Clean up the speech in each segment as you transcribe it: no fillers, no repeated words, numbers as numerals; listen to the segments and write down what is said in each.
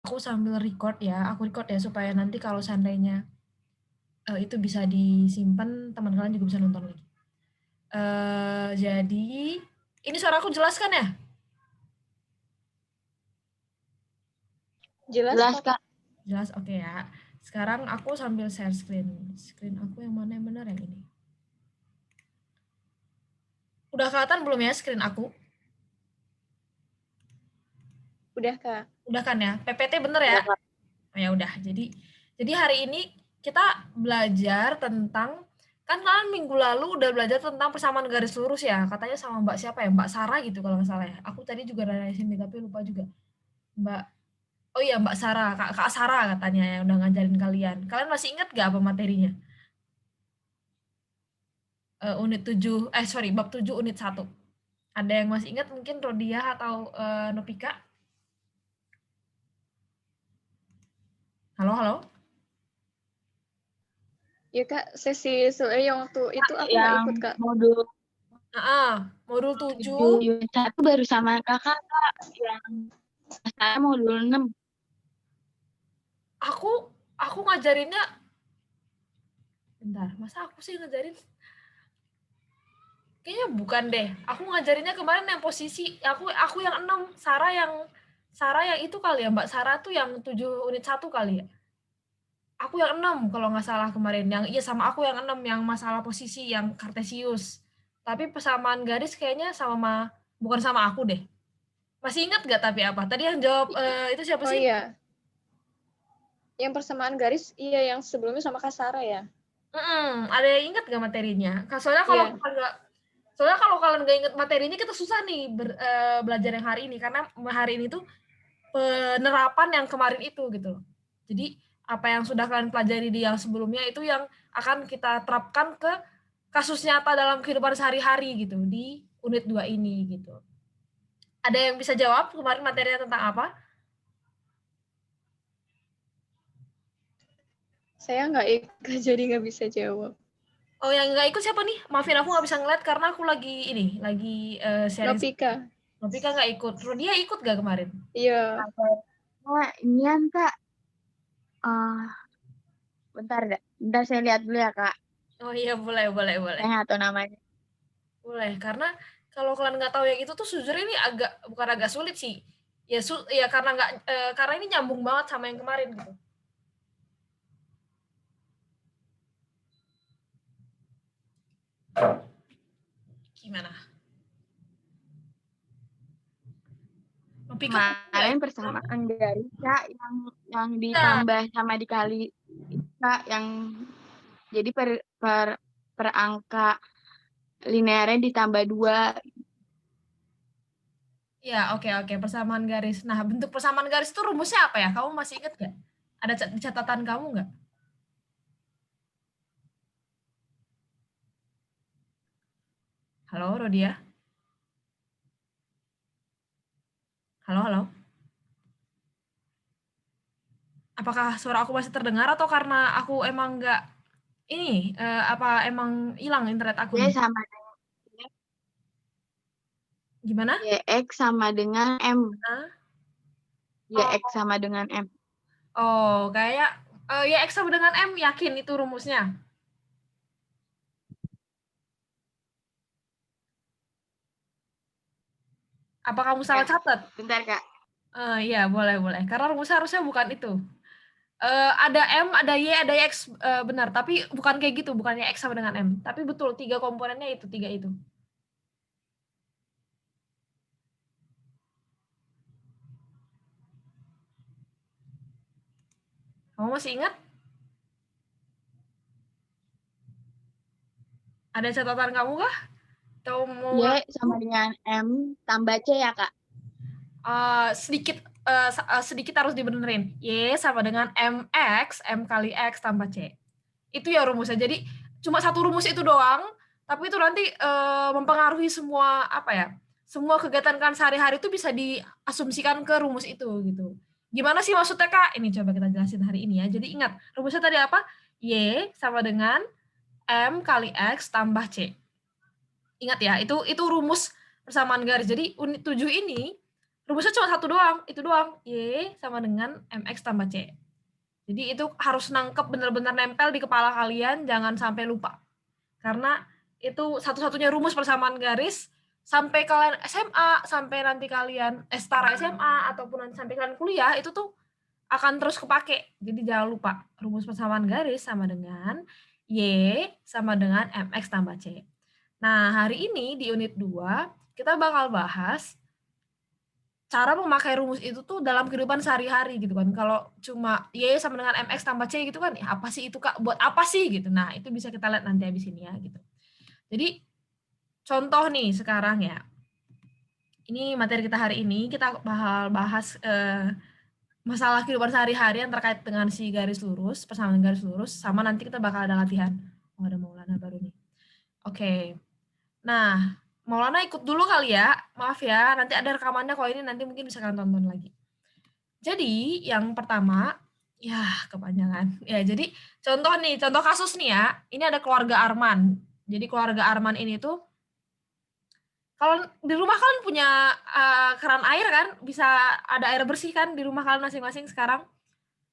Aku sambil record ya, aku record ya supaya nanti kalau seandainya itu bisa disimpan, teman kalian juga bisa nonton lagi. Jadi ini suara aku jelas kan ya? Jelas, Kak. Jelas, oke ya. Sekarang aku sambil share screen. Screen aku yang mana yang benar yang ini? Udah kelihatan belum ya screen aku? Udah, Kak. Udah kan ya? PPT bener ya? Oh, ya udah. Jadi hari ini kita belajar tentang, kan kalian minggu lalu udah belajar tentang persamaan garis lurus ya, katanya sama Mbak siapa ya, Mbak Sarah gitu kalau nggak salah ya. Aku tadi juga nanya sini tapi lupa juga. Mbak, oh iya Mbak Sarah, Kak Sarah katanya yang udah ngajarin kalian. Kalian masih ingat gak apa materinya? Unit 7, sorry, bab 7 unit 1. Ada yang masih ingat mungkin Rodia atau Nopika? Halo, halo? Ya, Kak, sesi yang waktu itu aku nggak Yang ikut, Kak. modul Modul 7 7. unit 1 baru sama kakak, Kak. Yang saya modul 6. Aku ngajarinnya, bentar, masa aku sih ngajarin? Kayaknya bukan deh. Aku ngajarinnya kemarin yang posisi, aku yang 6, Sarah yang itu kali ya, Mbak Sarah tuh yang 7 unit 1 kali ya. Aku yang 6 kalau nggak salah kemarin. Yang iya sama aku yang 6 yang masalah posisi yang kartesius. Tapi persamaan garis kayaknya sama bukan sama aku deh. Masih ingat nggak tapi apa? Tadi yang jawab itu siapa Oh sih? iya. Yang persamaan garis, iya yang sebelumnya sama Kak Sarah ya? Ada yang ingat nggak materinya? Soalnya Iya. kalau kalian nggak ingat materinya kita susah nih belajar yang hari ini karena hari ini tuh penerapan yang kemarin itu gitu loh. Jadi apa yang sudah kalian pelajari di yang sebelumnya itu yang akan kita terapkan ke kasus nyata dalam kehidupan sehari-hari gitu di unit 2 ini gitu. Ada yang bisa jawab kemarin materinya tentang apa? Saya nggak ikut, jadi nggak bisa jawab. Oh, yang nggak ikut siapa nih? Maafin aku nggak bisa ngeliat karena aku lagi sharing. Nopika. Nopika nggak ikut. Rodia ikut gak kemarin? Iya. Nah, inian, Kak. Bentar saya lihat dulu ya, Kak. Oh iya, boleh. Saya nggak tahu namanya. Boleh, karena kalau kalian nggak tahu yang itu tuh sejujurnya ini bukan agak sulit sih. Ya karena nggak karena ini nyambung banget sama yang kemarin gitu. Gimana? Nopika Kemarin persamaan garis, Kak, yang ditambah sama dikali, Kak, yang jadi per angka linearnya ditambah 2. Ya, oke. Persamaan garis. Nah, bentuk persamaan garis itu rumusnya apa ya? Kamu masih ingat nggak? Ada di catatan kamu nggak? Halo, Rodia? Halo? Apakah suara aku masih terdengar atau karena aku emang nggak ini, apa emang hilang internet aku Y nih? sama dengan Gimana? YX sama dengan M. Hah? YX sama dengan M. Oh, kayak ya X sama dengan M, yakin itu rumusnya? Apa kamu salah Ya. catat? Bentar, Kak. Iya, boleh. Karena rumusnya harusnya bukan itu. Ada M, ada Y, ada X, benar. Tapi bukan kayak gitu, bukannya X sama dengan M. Tapi betul, 3 komponennya itu, 3 itu. Kamu masih ingat? Ada catatan kamu kah? Atau mau Y sama dengan M tambah C ya, Kak? sedikit harus dibenerin. Y sama dengan MX, M kali X tambah C. Itu ya rumusnya. Jadi cuma satu rumus itu doang, tapi itu nanti mempengaruhi semua apa ya? Semua kegiatan kan sehari-hari itu bisa diasumsikan ke rumus itu gitu. Gimana sih maksudnya, Kak? Ini coba kita jelasin hari ini ya. Jadi ingat, rumusnya tadi apa? Y sama dengan M kali X tambah C. Ingat ya, itu rumus persamaan garis. Jadi unit 7 ini Rumusnya cuma satu doang, itu doang. Y sama dengan MX tambah C. Jadi itu harus nangkep bener-bener nempel di kepala kalian, jangan sampai lupa. Karena itu satu-satunya rumus persamaan garis sampai kalian SMA, sampai nanti kalian setara SMA ataupun nanti sampai kalian kuliah itu tuh akan terus kepake. Jadi jangan lupa rumus persamaan garis sama dengan Y sama dengan MX tambah C. Nah, hari ini di unit 2 kita bakal bahas cara memakai rumus itu tuh dalam kehidupan sehari-hari gitu kan. Kalau cuma Y sama dengan MX tambah C gitu kan, ya apa sih itu Kak? Buat apa sih gitu. Nah, itu bisa kita lihat nanti habis ini ya gitu. Jadi contoh nih sekarang ya. Ini materi kita hari ini kita bakal bahas masalah kehidupan sehari-hari yang terkait dengan si garis lurus, persamaan garis lurus, sama nanti kita bakal ada latihan. Oh, ada Maulana baru nih. Oke. Nah, Maulana ikut dulu kali ya. Maaf ya, nanti ada rekamannya kalau ini nanti mungkin bisa kalian tonton lagi. Jadi, yang pertama, ya kepanjangan. Ya, jadi contoh kasus nih ya. Ini ada keluarga Arman. Jadi keluarga Arman ini tuh kalau di rumah kalian punya keran air kan, bisa ada air bersih kan di rumah kalian masing-masing sekarang?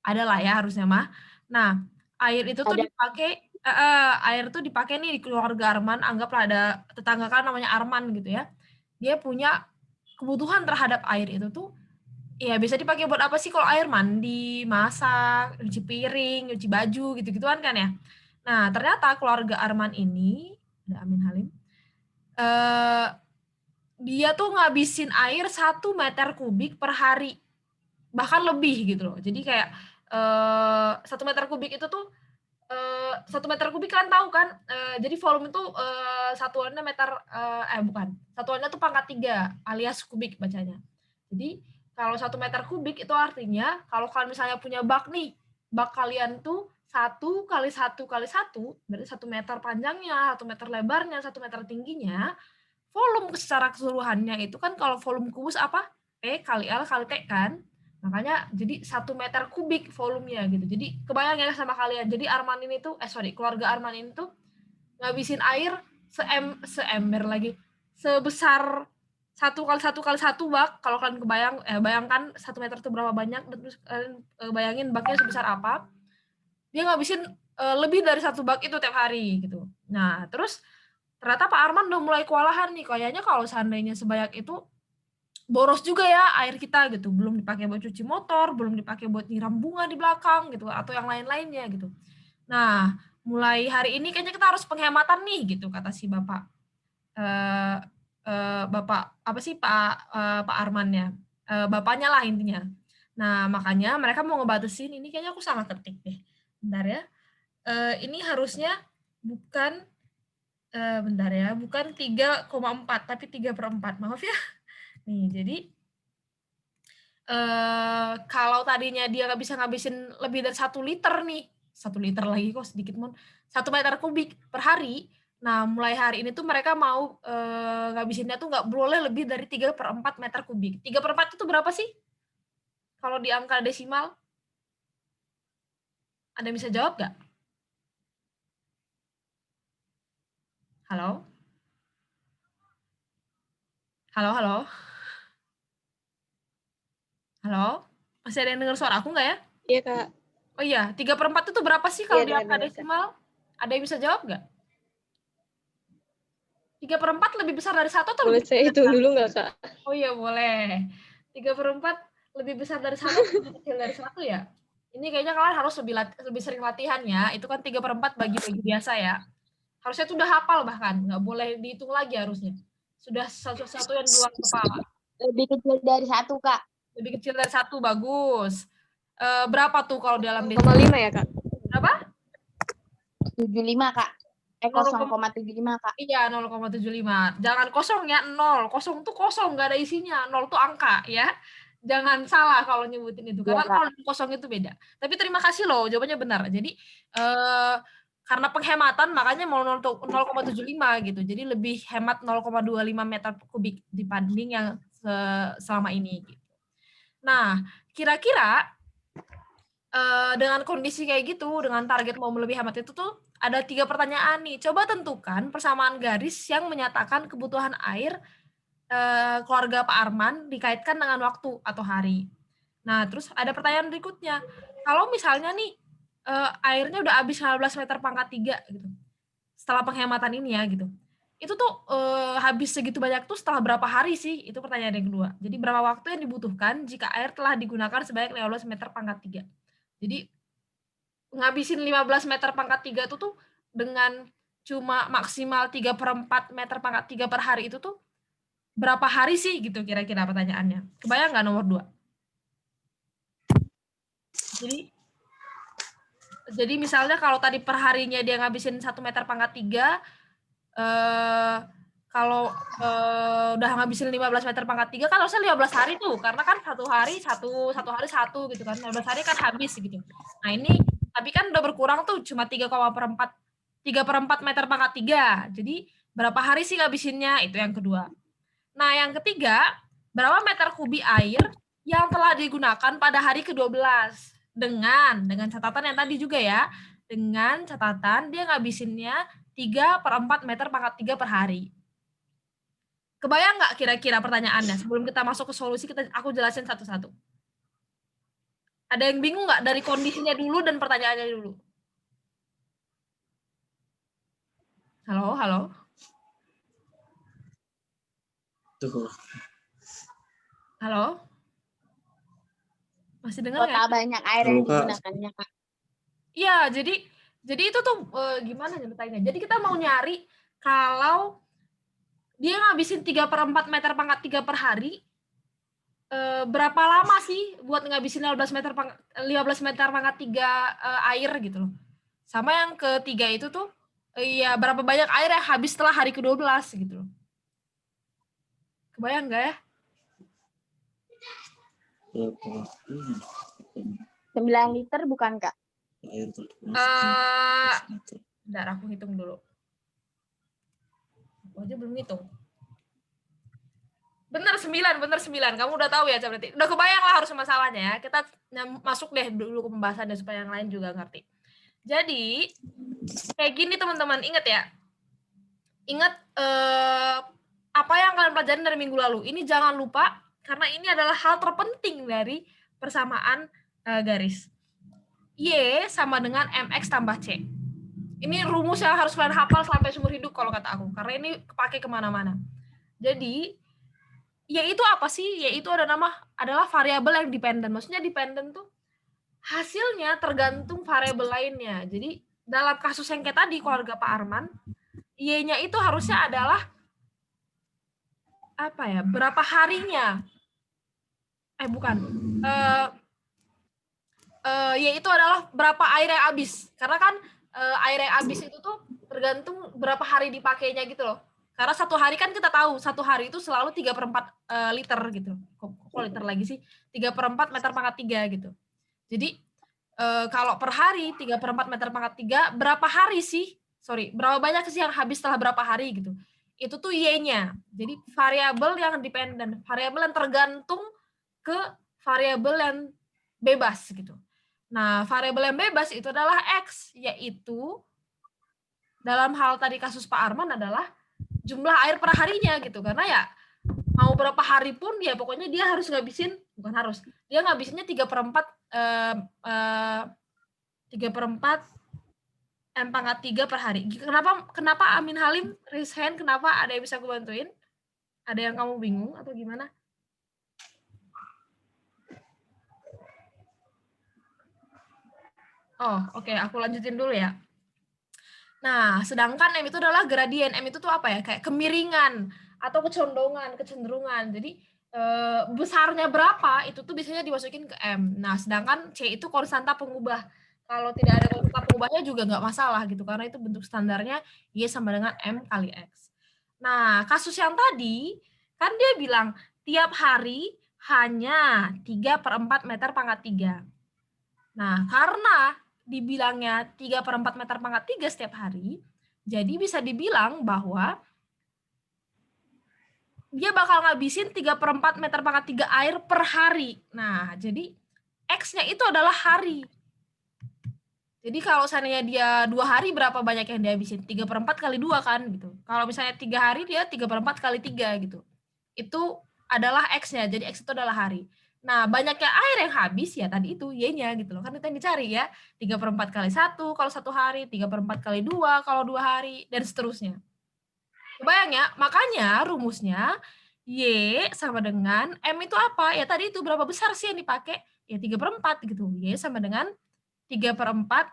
Ada lah ya harusnya mah. Nah, air itu tuh dipakai air tuh dipakai nih di keluarga Arman, anggaplah ada tetangga kan namanya Arman gitu ya. Dia punya kebutuhan terhadap air itu tuh ya bisa dipakai buat apa sih kalau air mandi, masak, cuci piring, cuci baju gitu-gituan kan ya. Nah, ternyata keluarga Arman ini, ada Amin Halim, dia tuh ngabisin air 1 meter kubik per hari. Bahkan lebih gitu loh. Jadi kayak 1 meter kubik itu tuh 1 meter kubik kalian tahu kan, jadi volume itu satuannya meter, bukan, satuannya tuh pangkat 3 alias kubik bacanya. Jadi kalau 1 meter kubik itu artinya kalau kalian misalnya punya bak nih, bak kalian tuh 1 kali 1 kali 1, berarti 1 meter panjangnya, 1 meter lebarnya, 1 meter tingginya, volume secara keseluruhannya itu kan kalau volume kubus apa? P kali L kali T kan? Makanya jadi 1 meter kubik volumenya gitu. Jadi kebayang ya sama kalian. Jadi Arman ini tuh, keluarga Arman ini tuh ngabisin air seember lagi. Sebesar 1 kali 1 kali 1 bak. Kalau kalian bayangkan 1 meter itu berapa banyak, dan terus kalian bayangin baknya sebesar apa. Dia ngabisin lebih dari 1 bak itu tiap hari gitu. Nah, terus ternyata Pak Arman udah mulai kewalahan nih, kayaknya kalau seandainya sebanyak itu boros juga ya air kita gitu, belum dipakai buat cuci motor, belum dipakai buat nyiram bunga di belakang gitu, atau yang lain-lainnya gitu. Nah, mulai hari ini kayaknya kita harus penghematan nih gitu, kata si Bapak. Bapak apa sih Pak Armannya, bapaknya lah intinya. Nah, makanya mereka mau ngebatasin, ini kayaknya aku salah ketik deh. Bentar ya. Ini harusnya bukan bentar ya, bukan 3,4 tapi 3/4. Maaf ya. Nih, jadi kalau tadinya dia nggak bisa ngabisin lebih dari 1 liter nih, 1 liter lagi kok sedikit mon, 1 meter kubik per hari. Nah, mulai hari ini tuh mereka mau ngabisinnya tuh nggak boleh lebih dari 3/4 meter kubik. 3/4 itu berapa sih? Kalau di angka desimal? Ada yang bisa jawab nggak? Halo? Halo, halo? Halo? Masih ada yang dengar suara aku nggak ya? Iya, Kak. Oh iya, 3/4 itu berapa sih kalau Iya, di angka dengar, Kak. desimal? Ada yang bisa jawab nggak? 3/4 lebih besar dari 1 atau Boleh lebih saya kecil hitung dari 1? dulu nggak, Kak? Oh iya boleh. 3/4 lebih besar dari 1 atau lebih kecil dari 1 ya? Ini kayaknya kalian harus lebih sering latihan ya. Itu kan 3/4 bagi-bagi biasa ya. Harusnya itu udah hafal bahkan, nggak boleh dihitung lagi harusnya. Sudah satu-satu yang di luar kepala. Lebih kecil dari 1, Kak. Lebih kecil dari 1, bagus. Berapa tuh kalau dalam 0,5 ya, Kak? Berapa? 75, Kak. 0,75, Kak. Iya, 0,75. Jangan kosong ya, 0. Kosong tuh kosong, nggak ada isinya. 0 tuh angka ya. Jangan salah kalau nyebutin itu. Karena 0 dan kosong itu beda. Tapi terima kasih loh, jawabannya benar. Jadi karena penghematan makanya mau 0,75 gitu. Jadi lebih hemat 0,25 meter kubik dibanding yang selama ini. Gitu. Nah, kira-kira dengan kondisi kayak gitu, dengan target mau lebih hemat itu tuh ada 3 pertanyaan nih. Coba tentukan persamaan garis yang menyatakan kebutuhan air keluarga Pak Arman dikaitkan dengan waktu atau hari. Nah, terus ada pertanyaan berikutnya. Kalau misalnya nih airnya udah habis 15 meter pangkat 3 gitu. Setelah penghematan ini ya gitu. Itu tuh habis segitu banyak tuh setelah berapa hari sih? Itu pertanyaan yang kedua. Jadi berapa waktu yang dibutuhkan jika air telah digunakan sebanyak 15 meter pangkat 3. Jadi ngabisin 15 meter pangkat 3 itu tuh dengan cuma maksimal 3/4 meter pangkat 3 per hari itu tuh berapa hari sih gitu kira-kira pertanyaannya. Kebayang nggak nomor 2? Jadi misalnya kalau tadi per harinya dia ngabisin 1 meter pangkat 3, kalau udah ngabisin 15 meter pangkat 3 kan harusnya 15 hari tuh, karena kan satu hari satu gitu kan, 15 hari kan habis gitu. Nah ini, tapi kan udah berkurang tuh cuma 3/4 meter pangkat 3, jadi berapa hari sih ngabisinnya, itu yang kedua. Nah yang ketiga, berapa meter kubik air yang telah digunakan pada hari ke-12, dengan catatan yang tadi juga ya, dengan catatan dia ngabisinnya 3/4 meter pangkat 3 per hari. Kebayang nggak kira-kira pertanyaannya? Sebelum kita masuk ke solusi, aku jelasin satu-satu. Ada yang bingung nggak dari kondisinya dulu dan pertanyaannya dulu? Halo, halo? Tuh. Halo? Masih dengar nggak? Total banyak air yang digunakannya, Kak. Iya, jadi itu tuh gimana ceritanya? Jadi kita mau nyari kalau dia ngabisin 3/4 meter pangkat 3 per hari, berapa lama sih buat ngabisin 15 meter pangkat 3 air gitu loh. Sama yang ketiga itu tuh, ya berapa banyak air yang habis setelah hari ke-12 gitu loh. Kebayang nggak ya? 9 liter bukan, Kak? Bentar, aku hitung dulu. Aku aja belum hitung. Bener 9. Kamu udah tahu ya berarti. Udah kebayang lah harus masalahnya ya. Kita masuk deh dulu ke pembahasannya supaya yang lain juga ngerti. Jadi, kayak gini teman-teman, ingat ya. Ingat apa yang kalian pelajarin dari minggu lalu. Ini jangan lupa, karena ini adalah hal terpenting dari persamaan garis. Y sama dengan MX tambah C. Ini rumus yang harus kalian hafal sampai seumur hidup kalau kata aku, karena ini kepake kemana-mana. Jadi, Y itu apa sih? Y itu adalah variabel yang dependen. Maksudnya dependen tuh hasilnya tergantung variabel lainnya. Jadi, dalam kasus yang kayak tadi, keluarga Pak Arman, Y-nya itu harusnya adalah apa ya? Berapa harinya? Bukan. Yaitu adalah berapa air yang habis. Karena kan air yang habis itu tuh tergantung berapa hari dipakainya gitu loh. Karena satu hari kan kita tahu, satu hari itu selalu 3/4 liter gitu. Kok liter lagi sih? 3/4 meter pangkat 3 gitu. Jadi kalau per hari 3/4 meter pangkat 3, berapa hari sih? Berapa banyak sih yang habis setelah berapa hari gitu. Itu tuh Y-nya. Jadi variabel yang dependen, variabel yang tergantung ke variabel yang bebas gitu. Nah, variabel yang bebas itu adalah X, yaitu dalam hal tadi kasus Pak Arman adalah jumlah air per harinya gitu. Karena ya mau berapa hari pun ya pokoknya dia harus ngabisin, bukan harus, dia ngabisinnya 3/4 M pangkat 3 per hari. Kenapa Amin Halim raise hand? Kenapa? Ada yang bisa aku bantuin? Ada yang kamu bingung atau gimana? Oh, oke, aku lanjutin dulu ya. Nah, sedangkan M itu adalah gradien. M itu tuh apa ya? Kayak kemiringan atau kecenderungan. Jadi besarnya berapa itu tuh biasanya dimasukin ke M. Nah, sedangkan C itu konstanta pengubah. Kalau tidak ada konstanta pengubahnya juga nggak masalah gitu, karena itu bentuk standarnya Y sama dengan M kali X. Nah, kasus yang tadi kan dia bilang tiap hari hanya 3/4 meter pangkat 3. Nah, karena dibilangnya 3/4 meter pangkat 3 setiap hari, jadi bisa dibilang bahwa dia bakal ngabisin 3/4 meter pangkat 3 air per hari. Nah, jadi X-nya itu adalah hari. Jadi kalau seandainya dia 2 hari, berapa banyak yang dihabisin? 3/4 kali 2 kan gitu. Kalau misalnya 3 hari, dia 3/4 kali 3 gitu. itu adalah X-nya. Jadi X itu adalah hari. Nah, banyaknya air yang habis ya tadi itu Y-nya gitu loh. Kan itu yang dicari ya. 3/4 kali 1 kalau 1 hari, 3/4 kali 2 kalau 2 hari, dan seterusnya. Kebayang ya? Makanya rumusnya Y sama dengan M itu apa? Ya tadi itu berapa besar sih yang dipakai? Ya 3/4 gitu. Y sama dengan 3/4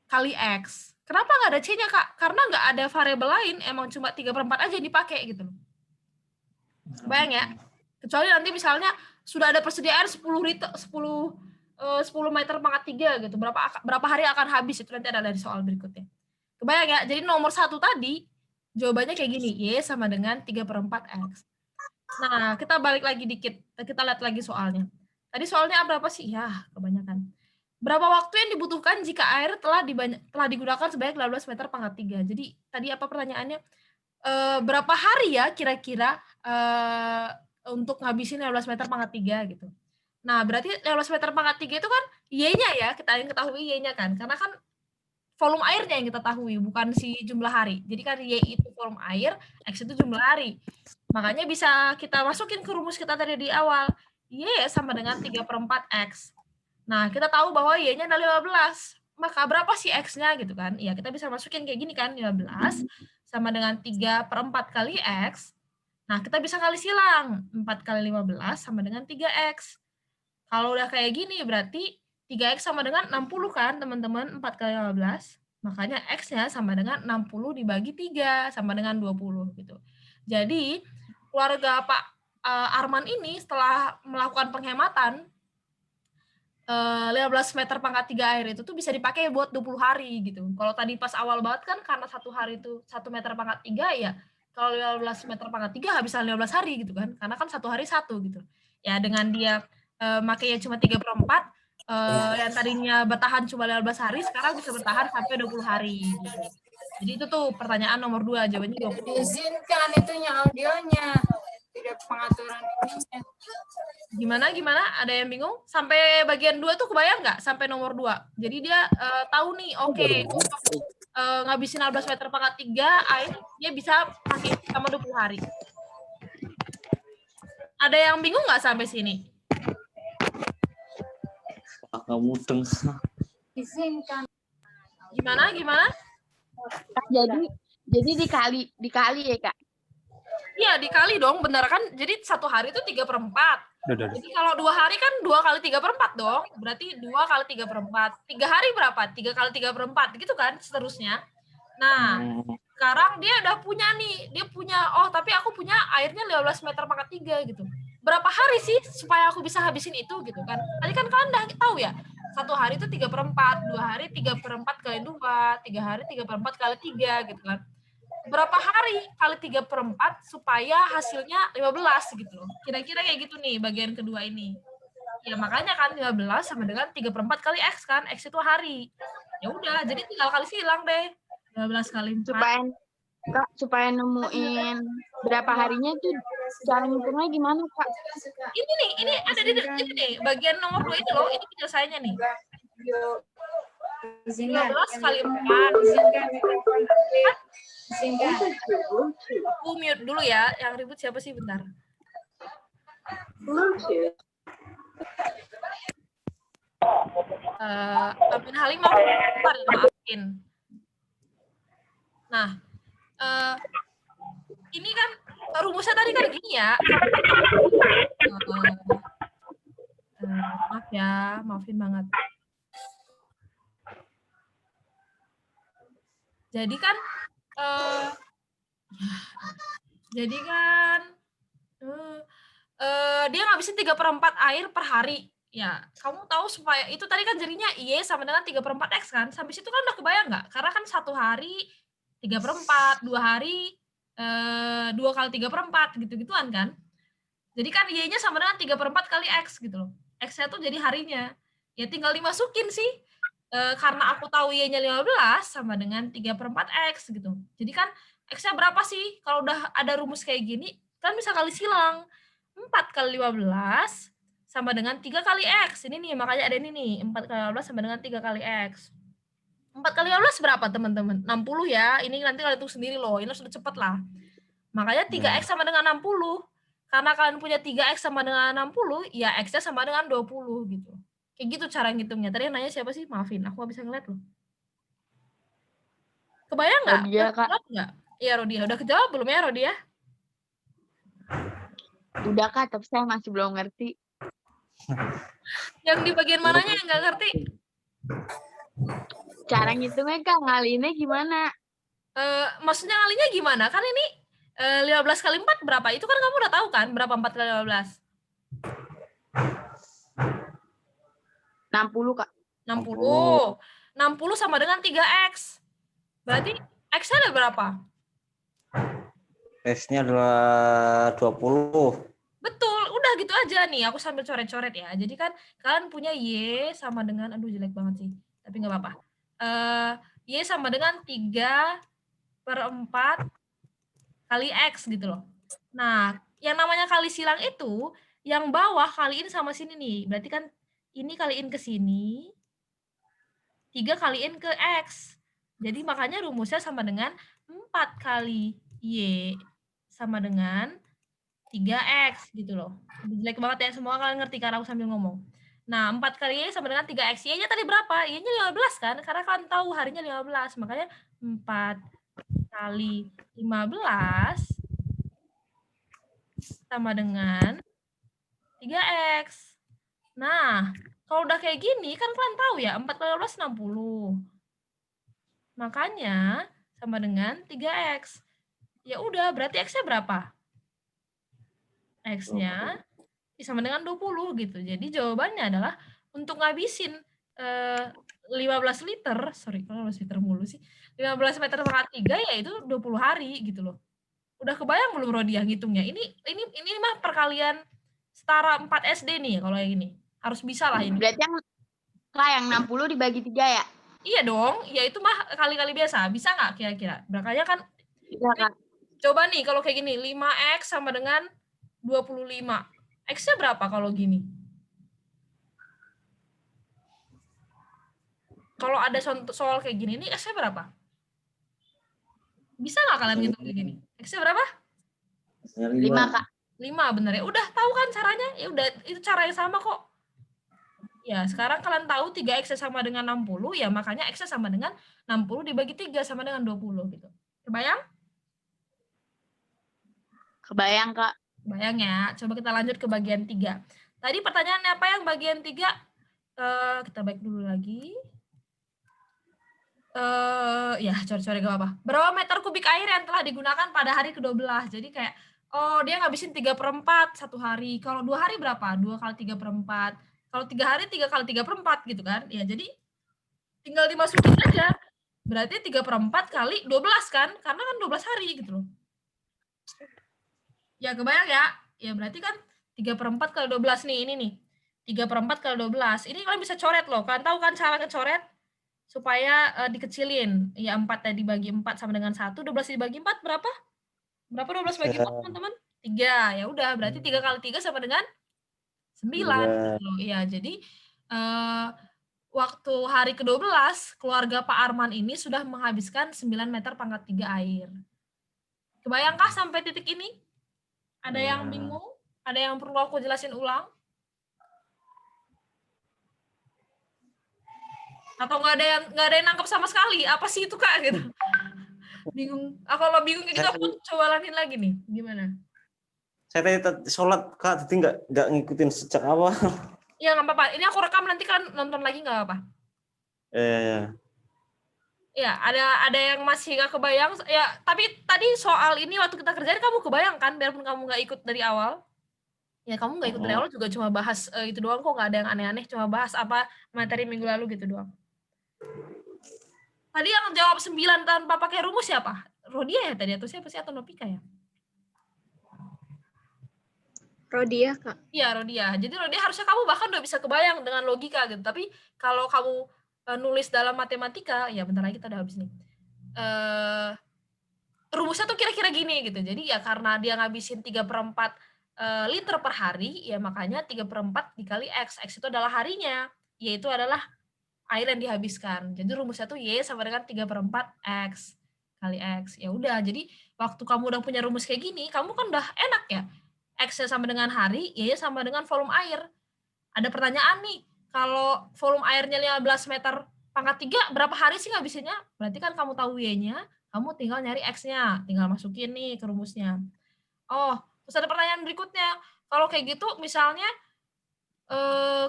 kali X. Kenapa nggak ada C-nya, Kak? Karena nggak ada variabel lain, emang cuma 3/4 aja yang dipakai gitu loh. Kebayang ya? Kecuali nanti misalnya sudah ada persediaan 10 meter pangkat 3 gitu. Berapa hari akan habis itu nanti ada dari soal berikutnya. Kebayang ya? Jadi nomor 1 tadi jawabannya kayak gini, Y sama dengan 3/4 X. Nah, kita balik lagi dikit. Kita lihat lagi soalnya. Tadi soalnya berapa sih? Ya, kebanyakan. Berapa waktu yang dibutuhkan jika air telah digunakan sebanyak 18 meter pangkat 3? Jadi tadi apa pertanyaannya? Berapa hari ya kira-kira untuk ngabisin 15 meter pangkat 3 gitu. Nah, berarti 15 meter pangkat 3 itu kan Y-nya ya, kita yang ketahui Y-nya kan. Karena kan volume airnya yang kita tahui, bukan si jumlah hari. Jadi kan Y itu volume air, X itu jumlah hari. Makanya bisa kita masukin ke rumus kita tadi di awal. Y sama dengan 3/4 X. Nah, kita tahu bahwa Y-nya adalah 15. Maka berapa sih X-nya gitu kan? Ya, kita bisa masukin kayak gini kan, 15 sama dengan 3/4 kali X. Nah, kita bisa kali silang. 4 kali 15 sama dengan 3X. Kalau udah kayak gini, berarti 3X sama dengan 60 kan, teman-teman? 4 kali 15. Makanya X-nya sama dengan 60 dibagi 3, sama dengan 20 gitu. Jadi, keluarga Pak Arman ini setelah melakukan penghematan, 15 meter pangkat 3 air itu tuh bisa dipakai buat 20 hari gitu. Kalau tadi pas awal banget kan karena 1 hari itu 1 meter pangkat 3 ya, kalau 15 meter pangkat 3 habisan 15 hari gitu kan. Karena kan 1 hari 1 gitu. Ya dengan dia makanya cuma 3/4, yang tadinya bertahan cuma 15 hari sekarang bisa bertahan sampai 20 hari gitu. Jadi itu tuh pertanyaan nomor 2, jawabannya 20. Diizinkan itunya audionya. Tidak pengaturan ininya. Gimana? Ada yang bingung? Sampai bagian 2 tuh kebayang nggak? Sampai nomor 2. Jadi dia tahu nih, oke, untuk ngabisin 15 meter pangkat 3, air dia bisa pakai selama 20 hari. Ada yang bingung nggak sampai sini? Kamu Izinkan. Gimana? Jadi dikali ya, Kak? Iya, dikali dong, bener kan? Jadi 1 hari itu 3/4. Jadi kalau 2 hari kan 2 kali 3/4 dong. Berarti 2 kali 3/4. 3 hari berapa? 3 kali 3/4 gitu kan, seterusnya. Nah, sekarang dia udah punya nih. Dia punya, oh tapi aku punya airnya 15 meter pangkat 3 gitu. Berapa hari sih supaya aku bisa habisin itu gitu kan? Tadi kan kalian udah tahu ya. 1 hari itu 3/4, 2 hari 3/4 kali 2, 3 hari 3/4 kali 3 gitu kan. Berapa hari kali 3/4 supaya hasilnya 15 gitu loh. Kira-kira kayak gitu nih bagian kedua ini. Ya makanya kan 15 sama dengan 3/4 kali X kan. X itu hari. Ya udah, jadi tinggal kali silang deh. 15 kali 4. Supaya nemuin berapa harinya tuh cara ngitungnya gimana, Kak? Ini nih, ini ada di ini nih, bagian nomor 2 ini loh, ini penyelesaiannya nih. 15 kali 4. Aku mute dulu ya, yang ribut siapa sih, bentar. Amin Halim maafin. Nah, ini kan rumusnya tadi kan gini ya. Maaf ya, maafin banget. Jadi kan dia ngabisin 3/4 air per hari. Ya, kamu tahu supaya itu tadi kan jadinya Y sama dengan 3/4 X kan. Sampai situ kan udah kebayang nggak? Karena kan 1 hari 3/4, 2 hari 2 kali 3/4 gitu-gituan kan. Jadi kan Y-nya sama dengan 3/4 kali X gitu loh. X-nya tuh jadi harinya. Ya tinggal dimasukin sih. Karena aku tahu Y-nya 15 sama dengan 3/4 X gitu. Jadi kan X-nya berapa sih? Kalau udah ada rumus kayak gini, kan bisa kali silang. 4 kali 15 sama dengan 3 kali X. Ini nih, makanya ada ini nih. 4 kali 15 sama dengan 3 kali X. 4 kali 15 berapa teman-teman? 60 ya. Ini nanti kalian hitung sendiri loh. Ini sudah cepet lah. Makanya 3X sama dengan 60. Karena kalian punya 3X sama dengan 60, ya X-nya sama dengan 20 gitu. Kayak gitu cara ngitungnya. Tadi yang nanya siapa sih? Maafin, aku nggak bisa ngeliat loh. Kebayang nggak? Rodia, Udah Kak. kejawab nggak? Iya, Rodia. Udah kejawab belum ya, Rodia? Udah, Kak, tapi saya masih belum ngerti. Yang di bagian mananya yang nggak ngerti? Cara ngitungnya, Kak, ngalinnya gimana? Maksudnya ngalinya gimana? Kan ini 15 kali 4 berapa? Itu kan kamu udah tahu kan berapa 4 kali 15? 60, Kak. 60. 60 sama dengan 3X. Berarti X-nya ada berapa? X-nya adalah 20. Betul, udah gitu aja nih. Aku sambil coret-coret ya. Jadi kan kalian punya Y sama dengan, aduh jelek banget sih. Tapi nggak apa-apa. Y sama dengan 3/4 kali X gitu loh. Nah, yang namanya kali silang itu, yang bawah kaliin sama sini nih. Berarti kan ini kaliin ke sini, 3 kaliin ke X. Jadi makanya rumusnya sama dengan 4 kali Y sama dengan 3X gitu loh. Jelek banget ya, semua kalian ngerti karena aku sambil ngomong. Nah, 4 kali Y sama dengan 3X. Y-nya tadi berapa? Y-nya 15 kan? Karena kalian tahu harinya 15. Makanya 4 kali 15 sama dengan 3X. Nah, kalau udah kayak gini, kan kalian tahu ya, 4 kali 15, 60. Makanya sama dengan 3X. Ya udah, berarti X-nya berapa? X-nya sama dengan 20 gitu. Jadi jawabannya adalah untuk ngabisin 15 liter, sorry kalau 15 liter mulu sih, 15 meter pangkat 3 ya itu 20 hari gitu loh. Udah kebayang belum Rodia ngitungnya? Ini mah perkalian setara 4 SD nih kalau yang ini. Harus bisa lah ini. Berarti yang 60 dibagi 3 ya? Iya dong, ya itu mah kali-kali biasa. Bisa nggak kira-kira? Makanya kan Iya, Kak. coba nih kalau kayak gini, 5X sama dengan 25. X-nya berapa kalau gini? Kalau ada soal kayak gini, nih X-nya berapa? Bisa nggak kalian ngitung kayak gini? X-nya berapa? 5, Kak. 5 bener ya. Udah tahu kan caranya? Ya udah, itu cara yang sama kok. Ya, sekarang kalian tahu 3X sama dengan 60, ya makanya X sama dengan 60 dibagi 3 sama dengan 20 gitu. Kebayang? Kebayang, Kak. Kebayang ya. Coba kita lanjut ke bagian 3. Tadi pertanyaannya apa yang bagian 3? Kita baik dulu lagi. Ya, coret-coret gak apa-apa. Berapa meter kubik air yang telah digunakan pada hari ke-12? Jadi kayak, oh dia ngabisin 3/4 satu hari. Kalau 2 hari berapa? 2 kali 3/4. Kalau 3 hari 3 kali 3/4 gitu kan. Ya jadi tinggal dimasukin aja. Berarti 3/4 kali 12 kan? Karena kan 12 hari gitu loh. Ya kebayang ya? Ya berarti kan 3/4 kali 12 nih, ini nih. 3/4 kali 12. Ini kalian bisa coret loh. Kalian tahu kan cara ngecoret? Supaya dikecilin. Ya 4 tadi dibagi 4 sama dengan 1. 12 dibagi 4 berapa? Berapa 12 bagi 4 teman-teman? 3. Ya udah, berarti 3 kali 3 sama dengan 9. Iya, jadi waktu hari ke-12 keluarga Pak Arman ini sudah menghabiskan 9 meter pangkat 3 air. Kebayangkah sampai titik ini? Ada yang bingung? Ada yang perlu aku jelasin ulang? Atau nggak ada yang nangkep sama sekali? Apa sih itu Kak gitu? Bingung. Kalau bingung gitu aku coba lanjutin lagi nih. Gimana? Saya tadi sholat Kak, tadi nggak ngikutin sejak awal. Ya nggak apa-apa. Ini aku rekam nanti kan nonton lagi nggak apa-apa. Ya ada yang masih nggak kebayang. Ya tapi tadi soal ini waktu kita kerjain kamu kebayang kan? Biarpun kamu nggak ikut dari awal. Ya kamu nggak ikut dari awal juga cuma bahas itu doang kok, nggak ada yang aneh-aneh. Cuma bahas apa materi minggu lalu gitu doang. Tadi yang jawab 9 tanpa pakai rumus siapa? Rodia ya tadi atau siapa sih atau Nopika ya? Rodia, Kak. Iya, Rodia. Jadi Rodia harusnya kamu bahkan udah bisa kebayang dengan logika gitu. Tapi kalau kamu nulis dalam matematika, ya bentar lagi kita udah habis nih. Rumusnya tuh kira-kira gini gitu. Jadi ya karena dia ngabisin 3/4 liter per hari, ya makanya 3/4 dikali X. X itu adalah harinya, yaitu adalah air yang dihabiskan. Jadi rumusnya tuh Y sama dengan 3/4 X. kali X. Ya udah, jadi waktu kamu udah punya rumus kayak gini, kamu kan udah enak ya. X-nya sama dengan hari, Y-nya sama dengan volume air. Ada pertanyaan nih, kalau volume airnya 15 meter pangkat 3, berapa hari sih ngabisinnya? Berarti kan kamu tahu Y-nya, kamu tinggal nyari X-nya, tinggal masukin nih ke rumusnya. Oh, terus ada pertanyaan berikutnya. Kalau kayak gitu, misalnya,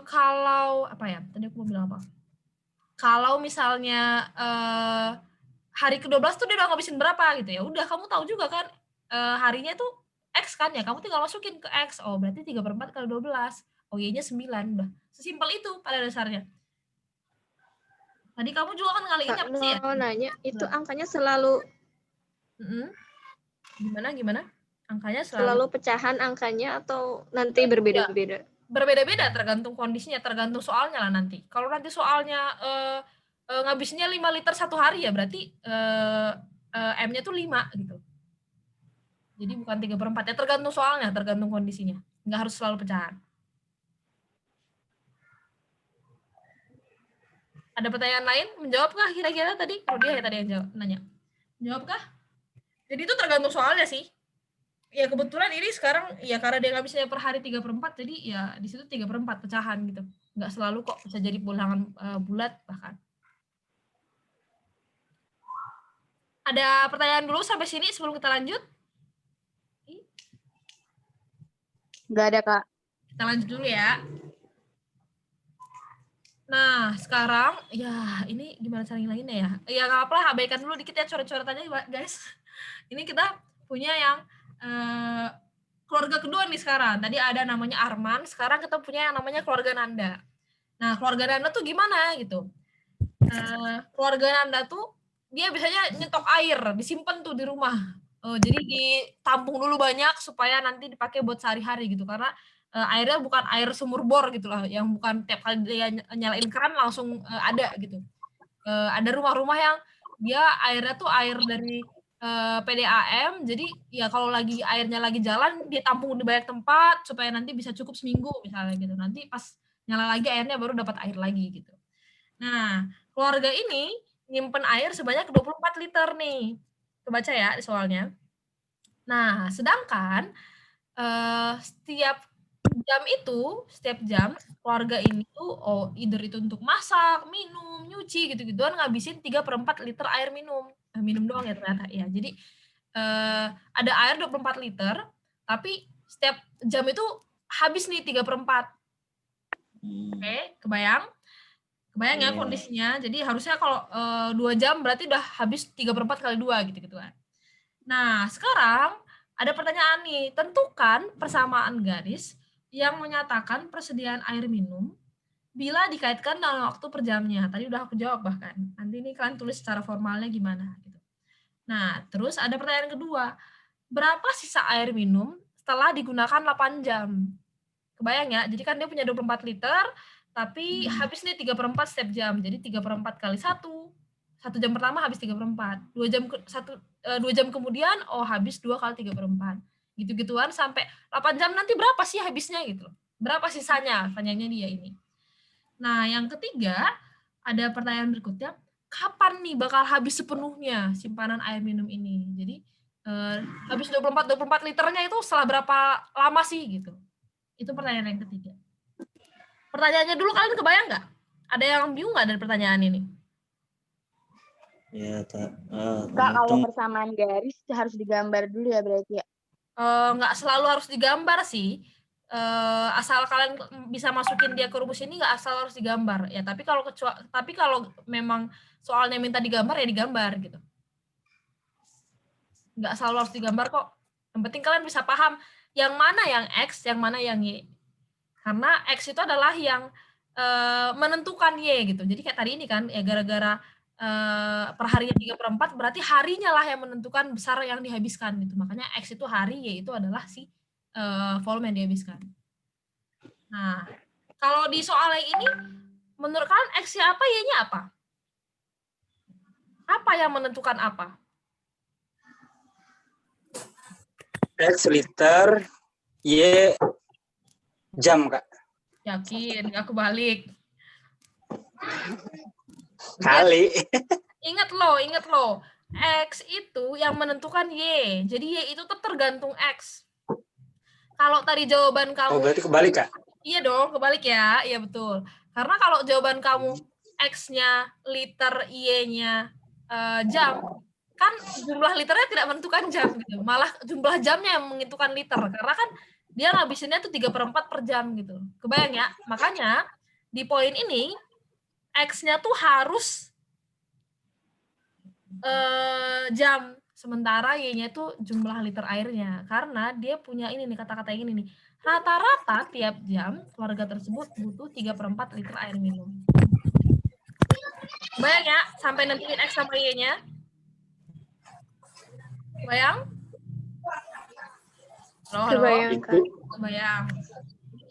kalau, apa ya, tadi aku mau bilang apa? Kalau misalnya hari ke-12 tuh dia udah ngabisin berapa gitu ya. Udah kamu tahu juga kan harinya tuh X kan ya. Kamu tinggal masukin ke X. Oh, berarti 3/4 kali 12. Oh, Y-nya 9. Udah. Sesimpel itu pada dasarnya. Tadi kamu juga kan ngaliin Kak, apa sih ya? mau nanya, itu angkanya selalu Gimana? Angkanya selalu pecahan angkanya atau nanti Iya. berbeda-beda? Berbeda-beda tergantung kondisinya, tergantung soalnya lah nanti. Kalau nanti soalnya ngabisinnya 5 liter satu hari ya berarti M-nya tuh 5 gitu. Jadi bukan 3/4 ya, tergantung soalnya, tergantung kondisinya. Nggak harus selalu pecahan. Ada pertanyaan lain? Menjawabkah kira-kira tadi? Oh, dia ya tadi yang nanya. Menjawabkah? Jadi itu tergantung soalnya sih. Ya kebetulan ini sekarang ya karena dia ngabisinnya per hari 3/4 jadi ya di situ 3/4 pecahan gitu. Nggak selalu kok bisa jadi bilangan bulat bahkan. Ada pertanyaan dulu sampai sini sebelum kita lanjut? Nggak ada, Kak. Kita lanjut dulu ya. Nah, sekarang ya ini gimana cara ngilanginnya ya? Ya nggak apa-apa, abaikan dulu dikit ya coret-coretannya guys. Ini kita punya yang keluarga kedua nih sekarang. Tadi ada namanya Arman, sekarang kita punya yang namanya keluarga Nanda. Nah, keluarga Nanda tuh gimana gitu? Keluarga Nanda tuh dia biasanya nyetok air, disimpan tuh di rumah. Jadi ditampung dulu banyak supaya nanti dipakai buat sehari-hari gitu. Karena airnya bukan air sumur bor gitu lah, yang bukan tiap kali dia nyalain keran langsung ada gitu. Ada rumah-rumah yang dia airnya tuh air dari PDAM, jadi ya kalau lagi airnya lagi jalan dia tampung di banyak tempat supaya nanti bisa cukup seminggu misalnya gitu. Nanti pas nyala lagi airnya baru dapat air lagi gitu. Nah, keluarga ini nyimpen air sebanyak 24 liter nih. Kebaca ya di soalnya. Nah, sedangkan setiap jam keluarga ini tuh either itu untuk masak, minum, nyuci gitu-gituan ngabisin 3/4 liter air minum. Minum doang ya ternyata ya. Jadi ada air 24 liter, tapi setiap jam itu habis nih 3/4. Oke, kebayang? Kebayang ya kondisinya. Jadi harusnya kalau 2 jam berarti udah habis 3/4 kali 2 gitu-gitu kan. Nah, sekarang ada pertanyaan nih. Tentukan persamaan garis yang menyatakan persediaan air minum bila dikaitkan dengan waktu per jamnya. Tadi udah aku jawab bahkan. Nanti ini kalian tulis secara formalnya gimana gitu. Nah, terus ada pertanyaan kedua. Berapa sisa air minum setelah digunakan 8 jam? Kebayang ya? Jadi kan dia punya 24 liter, tapi habis nih 3/4 setiap jam. Jadi 3/4 kali 1. 1 jam pertama habis 3/4. 2 jam kemudian habis 2 kali 3/4. Gitu-gituan sampai 8 jam nanti berapa sih habisnya gitu loh. Berapa sisanya? Tanyanya dia ini. Nah, yang ketiga ada pertanyaan berikutnya, kapan nih bakal habis sepenuhnya simpanan air minum ini? Jadi habis 24 liternya itu setelah berapa lama sih gitu. Itu pertanyaan yang ketiga. Pertanyaannya dulu kalian kebayang nggak? Ada yang bingung nggak dari pertanyaan ini? Ya, Kak, kalau persamaan garis harus digambar dulu ya berarti ya? Nggak selalu harus digambar sih. Asal kalian bisa masukin dia ke rumus ini nggak asal harus digambar ya. Tapi kalau memang soalnya minta digambar ya digambar gitu. Nggak selalu harus digambar kok. Yang penting kalian bisa paham yang mana yang X, yang mana yang Y. Karena X itu adalah yang menentukan Y gitu. Jadi kayak tadi ini kan ya gara-gara per harinya 3/4 berarti harinya lah yang menentukan besar yang dihabiskan gitu. Makanya X itu hari, Y itu adalah si volume yang dihabiskan. Nah, kalau di soal yang ini menurut kalian X-nya apa, Y-nya apa? Apa yang menentukan apa? X liter, Y jam, Kak. Yakin, nggak kebalik. Kali. Ingat loh, X itu yang menentukan Y. Jadi Y itu tergantung X. Kalau tadi jawaban kamu... Oh, berarti kebalik, Kak? Iya dong, kebalik ya. Iya betul. Karena kalau jawaban kamu X-nya liter, Y-nya jam, kan jumlah liternya tidak menentukan jam. Gitu. Malah jumlah jamnya yang menentukan liter. Karena kan dia ngabisinnya tuh 3/4 per jam gitu. Kebayang ya? Makanya di poin ini, X-nya tuh harus jam, sementara Y-nya itu jumlah liter airnya, karena dia punya ini nih kata-kata yang ini nih, rata-rata tiap jam keluarga tersebut butuh 3/4 liter air minum. Bayang ya, sampai nentuin X sama Y-nya. Bayang? Halo? Kebayang, Kak. Bayang.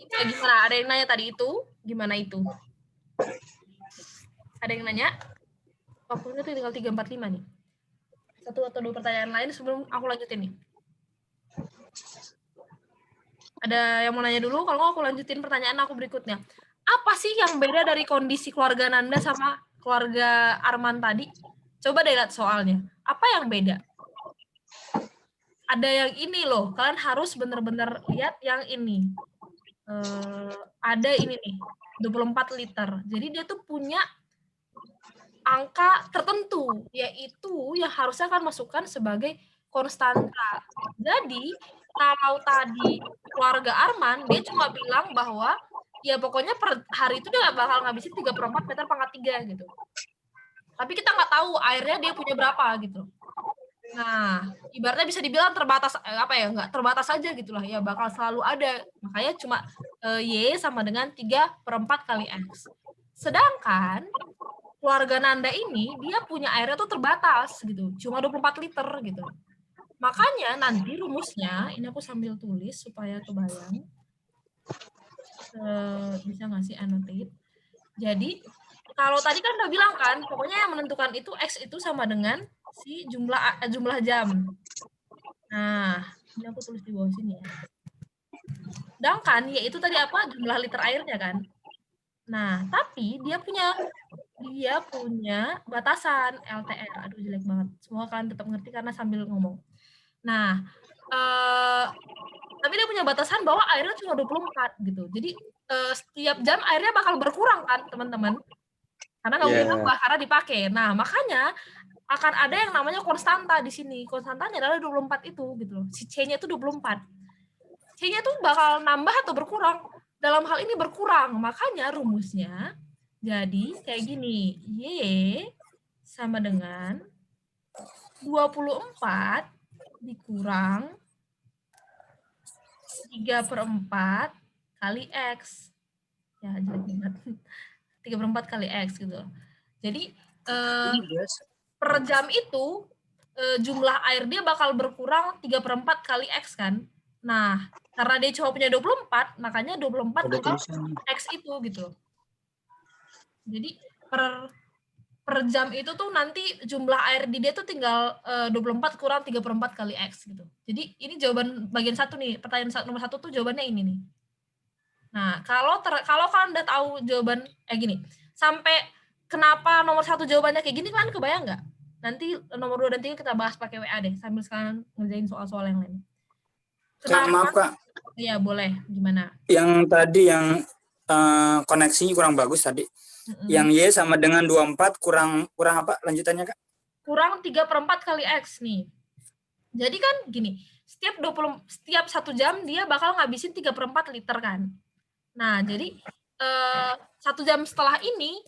Gimana? Ada yang nanya tadi itu? Gimana itu? Ada yang nanya? Waktunya tuh tinggal 3:45 nih. 1 atau 2 pertanyaan lain sebelum aku lanjutin nih. Ada yang mau nanya dulu? Kalau nggak aku lanjutin pertanyaan aku berikutnya. Apa sih yang beda dari kondisi keluarga Nanda sama keluarga Arman tadi? Coba deh lihat soalnya. Apa yang beda? Ada yang ini loh. Kalian harus benar-benar lihat yang ini. Ada ini nih. 24 liter. Jadi dia tuh punya angka tertentu, yaitu yang harusnya kan masukkan sebagai konstanta. Jadi, kalau tadi keluarga Arman, dia cuma bilang bahwa ya pokoknya per hari itu dia bakal ngabisin 3/4 meter pangkat 3 gitu. Tapi kita nggak tahu airnya dia punya berapa gitu. Nah, ibaratnya bisa dibilang terbatas, nggak terbatas aja gitulah, ya bakal selalu ada. Makanya cuma Y sama dengan 3/4 kali X. Sedangkan keluarga Nanda ini dia punya airnya tuh terbatas gitu, cuma 24 liter gitu. Makanya nanti rumusnya, ini aku sambil tulis supaya kebayang. Bisa nggak sih annotate? Jadi kalau tadi kan udah bilang kan, pokoknya yang menentukan itu X itu sama dengan si jumlah jam. Nah, ini aku tulis di bawah sini ya. Sedangkan yaitu tadi apa? Jumlah liter airnya kan. Nah, tapi dia punya batasan LTR. Aduh, jelek banget. Semoga kalian tetap ngerti karena sambil ngomong. Nah, tapi dia punya batasan bahwa airnya cuma 24 gitu. Jadi setiap jam airnya bakal berkurang kan, teman-teman. Karena nggak mungkin nambah karena dipakai. Nah, makanya akan ada yang namanya konstanta di sini. Konstantanya adalah 24 itu gitu loh. Si C-nya itu 24. C-nya itu bakal nambah atau berkurang. Dalam hal ini berkurang. Makanya rumusnya jadi kayak gini. Y sama dengan 24 dikurang 3/4 kali X. Ya, jelek banget. 3/4 kali X gitu. Jadi per jam itu jumlah air dia bakal berkurang 3/4 kali X kan. Nah, karena dia cuma punya 24, makanya 24 bakal X itu gitu loh. Jadi per jam itu tuh nanti jumlah air di dia tuh tinggal 24 kurang 3/4 kali X gitu. Jadi ini jawaban bagian 1 nih, pertanyaan nomor 1 tuh jawabannya ini nih. Nah, kalau kalian udah tahu jawaban gini, sampai kenapa nomor 1 jawabannya kayak gini, kalian kebayang nggak? Nanti nomor 2 dan 3 kita bahas pakai WA deh, sambil sekarang ngerjain soal-soal yang lain. Kak, maaf Kak. Iya, boleh. Gimana? Yang tadi yang koneksinya kurang bagus tadi. Yang Y sama dengan 24 kurang apa lanjutannya Kak? Kurang 3/4 kali X nih. Jadi kan gini, setiap 1 jam dia bakal ngabisin 3/4 liter kan. Nah, jadi 1 jam setelah ini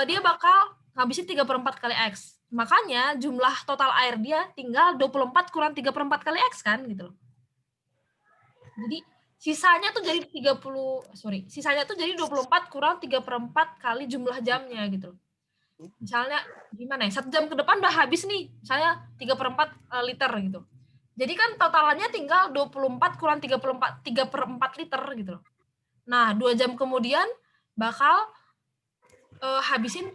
dia bakal ngabisin 3/4 kali X. Makanya jumlah total air dia tinggal 24 kurang 3/4 kali X kan gitu loh. Jadi sisanya tuh jadi 24 kurang 3/4 kali jumlah jamnya gitu. Misalnya gimana ya, 1 jam ke depan udah habis nih, misalnya 3/4 liter gitu. Jadi kan totalannya tinggal 24 kurang 3/4 liter gitu. Nah, 2 jam kemudian bakal habisin